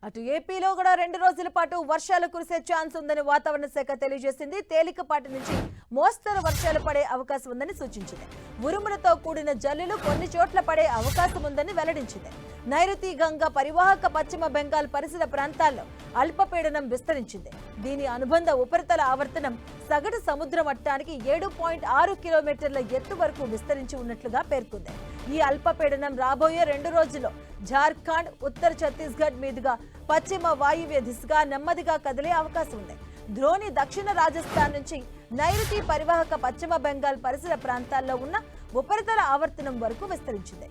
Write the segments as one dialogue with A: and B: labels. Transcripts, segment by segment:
A: అటు ఏపీలో కూడా 2 రోజుల పాటు వర్షాలు కురిసే ఛాన్స్ ఉందని వాతావరణ శాఖ తెలియజేసింది. తేలికపాటి నుంచి మోస్తరు వర్షాలు పడే అవకాశం ఉందని సూచించింది. ఉరుములతో కూడిన జల్లులు కొన్ని చోట్ల పడే అవకాశం ఉందని వెల్లడించింది. నైరుతి గంగా పరివాహక పశ్చిమ బెంగాల్ పరిసర ప్రాంతాల్లో అల్పపీడనం విస్తరించింది. దీని అనుబంధ ఉపరితల ఆవర్తనం సగటు సముద్ర మట్టానికి 7.6 కిలోమీటర్ల ఎత్తు వరకు విస్తరించి ఉన్నట్లుగా పేర్కొంది. ఈ అల్పపీడనం రాబోయే 2 రోజుల్లో జార్ఖండ్, ఉత్తర ఛత్తీస్గఢ్ మీదుగా పశ్చిమ వాయువ్య దిశగా నెమ్మదిగా కదిలే అవకాశం ఉంది. ద్రోణి దక్షిణ రాజస్థాన్ నుంచి నైరుతి పరివాహక పశ్చిమ బెంగాల్ పరిసర ప్రాంతాల్లో ఉన్న ఉపరితల ఆవర్తనం వరకు విస్తరించింది.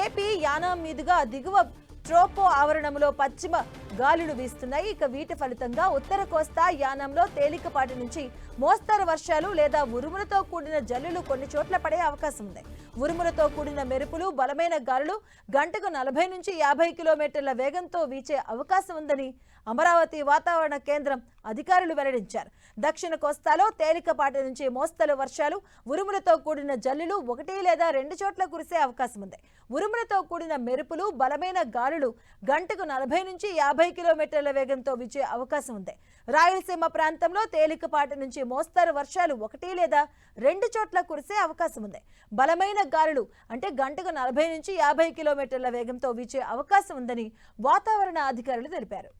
A: ఏపీ యానాం మీదుగా దిగువ ట్రోపో ఆవరణంలో పశ్చిమ గాలులు వీస్తున్నాయి. ఇక వీటి ఫలితంగా ఉత్తర కోస్తా యానంలో తేలికపాటి నుంచి మోస్తరు వర్షాలు లేదా ఉరుములతో కూడిన జల్లులు కొన్ని చోట్ల పడే అవకాశం ఉంది. ఉరుములతో కూడిన మెరుపులు, బలమైన గాలులు గంటకు 40 నుంచి 50 కిలోమీటర్ల వేగంతో వీచే అవకాశం ఉందని అమరావతి వాతావరణ కేంద్రం అధికారులు వెల్లడించారు. దక్షిణ కోస్తాలో తేలికపాటి నుంచి మోస్తరు వర్షాలు, ఉరుములతో కూడిన జల్లులు 1 లేదా 2 చోట్ల కురిసే అవకాశం ఉంది. ఉరుములతో కూడిన మెరుపులు, బలమైన గాలులు గంటకు 40 నుంచి 50 కిలోమీటర్ల వేగంతో వీచే అవకాశం ఉంది. రాయలసీమ ప్రాంతంలో తేలికపాటి నుంచి మోస్తరు వర్షాలు 1 లేదా 2 చోట్ల కురిసే అవకాశం ఉంది. బలమైన గాలులు అంటే గంటకు 40 నుంచి 50 కిలోమీటర్ల వేగంతో వీచే అవకాశం ఉందని వాతావరణ అధికారులు తెలిపారు.